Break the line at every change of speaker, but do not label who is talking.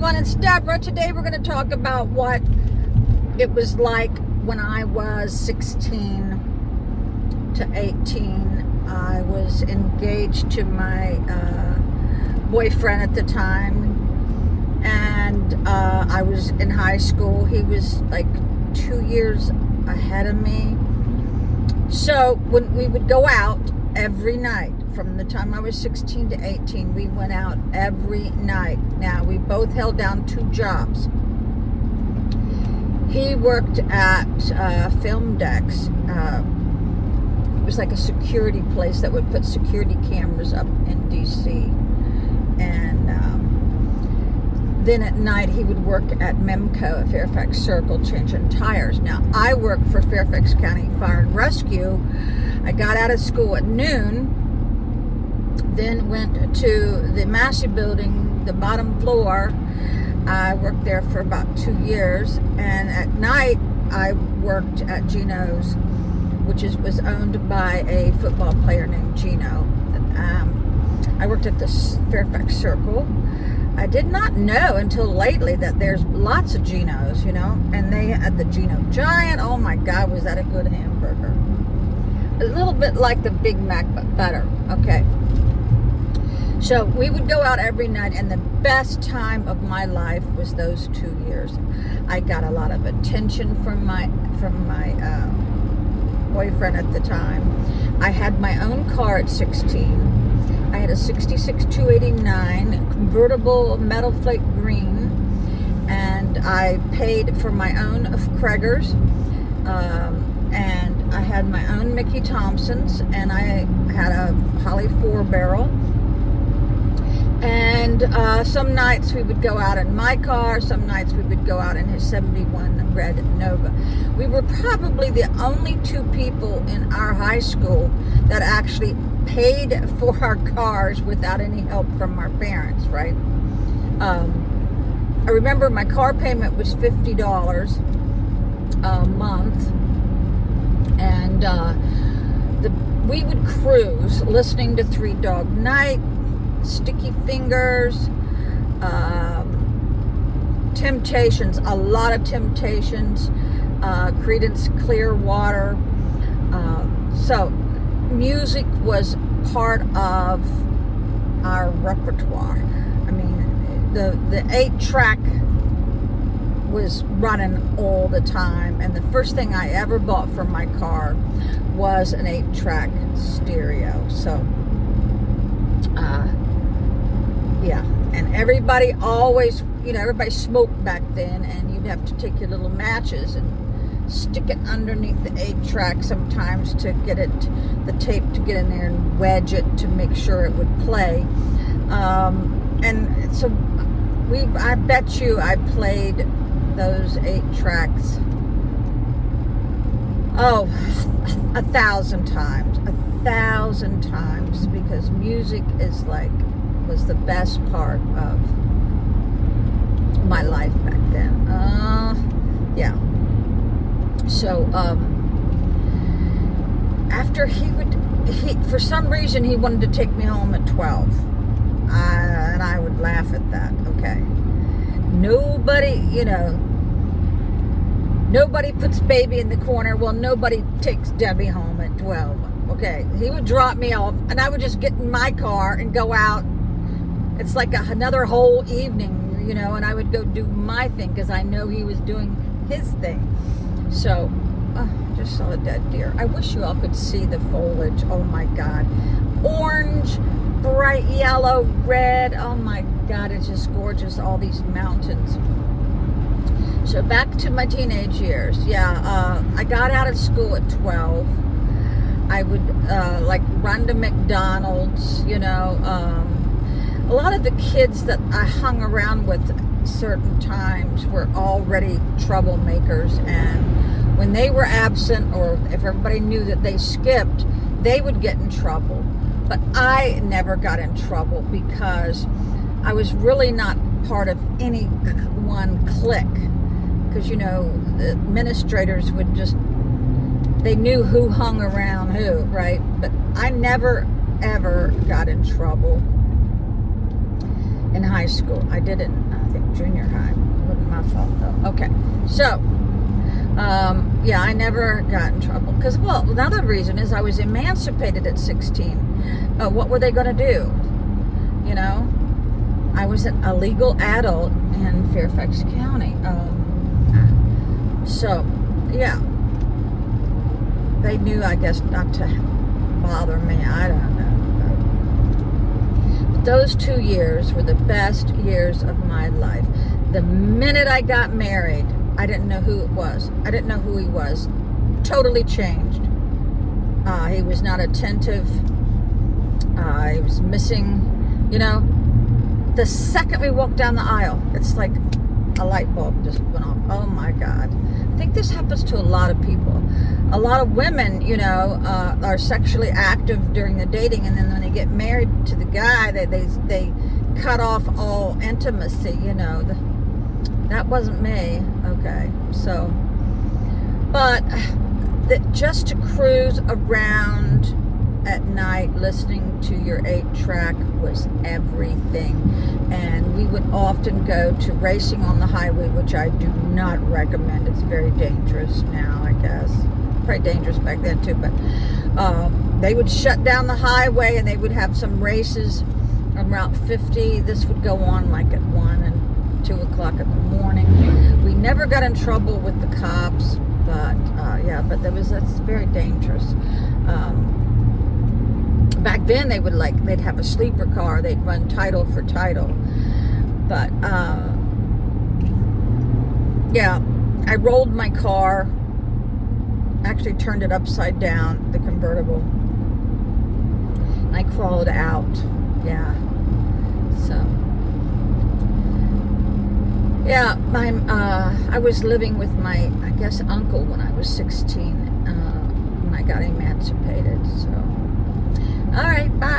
everyone, it's Deborah. Today we're going to talk about what it was like when I was 16 to 18. I was engaged to my boyfriend at the time, and I was in high school. He was like 2 years ahead of me. So when we would go out every night, from the time I was 16 to 18, we went out every night. Now, we both held down 2 jobs. He worked at Film Decks. It was like a security place that would put security cameras up in D.C. And then at night, he would work at Memco at Fairfax Circle, changing tires. Now, I worked for Fairfax County Fire and Rescue. I got out of school at noon, then went to the Massey building, the bottom floor. I worked there for about 2 years, and at night I worked at Gino's, which was owned by a football player named Gino. I worked at the Fairfax Circle. I did not know until lately that there's lots of Gino's, and they had the Gino Giant. Oh my God, was that a good hamburger. A little bit like the Big Mac, but better. Okay. So we would go out every night, and the best time of my life was those 2 years. I got a lot of attention from my boyfriend at the time. I had my own car at 16. I had a 66 289 convertible metal flake green, and I paid for my own Kreger's, and I had my own Mickey Thompson's, and I had a Holly 4-barrel. And some nights we would go out in my car, some nights we would go out in his 71 red Nova. We were probably the only 2 people in our high school that actually paid for our cars without any help from our parents, right? I remember my car payment was $50 a month, and we would cruise listening to Three Dog Night, Sticky Fingers, Temptations, a lot of Temptations, Creedence Clearwater. So music was part of our repertoire. I mean, the 8-track was running all the time, and the first thing I ever bought for my car was an 8-track stereo. So yeah, and everybody always, everybody smoked back then, and you'd have to take your little matches and stick it underneath the 8-track sometimes to get it, the tape to get in there and wedge it to make sure it would play. And so I bet you I played those 8 tracks, 1,000 times, because music was the best part of my life back then. Yeah. So after he for some reason he wanted to take me home at 12, and I would laugh at that. Okay, nobody puts baby in the corner. Well, nobody takes Debbie home at 12. Okay, he would drop me off, and I would just get in my car and go out. It's like another whole evening, and I would go do my thing because I know he was doing his thing. So, just saw a dead deer. I wish you all could see the foliage. Oh my God. Orange, bright yellow, red. Oh my God, it's just gorgeous, all these mountains. So back to my teenage years. Yeah, I got out of school at 12. I would run to McDonald's, a lot of the kids that I hung around with certain times were already troublemakers, and when they were absent, or if everybody knew that they skipped, they would get in trouble. But I never got in trouble because I was really not part of any one clique, because the administrators would they knew who hung around who, right? But I never ever got in trouble in high school. I did it in, I think, junior high. It wasn't my fault though. Okay, so yeah, I never got in trouble because, well, another reason is I was emancipated at 16. What were they going to do? You know, I was a legal adult in Fairfax County. So, yeah, they knew, I guess, not to bother me. I don't know. But those 2 years were the best years of my life. The minute I got married, I didn't know who it was. I didn't know who he was. Totally changed. He was not attentive. He was missing, you know. The second we walked down the aisle, it's like a light bulb just went off. Oh my God. I think this happens to a lot of people. A lot of women, you know, are sexually active during the dating, and then when they get married to the guy, they cut off all intimacy, you know. That wasn't me. Okay, so, but just to cruise around at night listening to your 8-track was everything. And we would often go to racing on the highway, which I do not recommend. It's very dangerous now, I guess. Probably dangerous back then too, but they would shut down the highway and they would have some races on Route 50. This would go on like at 1 and 2 o'clock in the morning. We never got in trouble with the cops, but yeah, but that's very dangerous. Back then they'd have a sleeper car, they'd run title for title. But yeah, I rolled my car, actually turned it upside down, the convertible, and I crawled out. Yeah, so yeah, I was living with my, I guess, uncle when I was 16, when I got emancipated. So, all right, bye.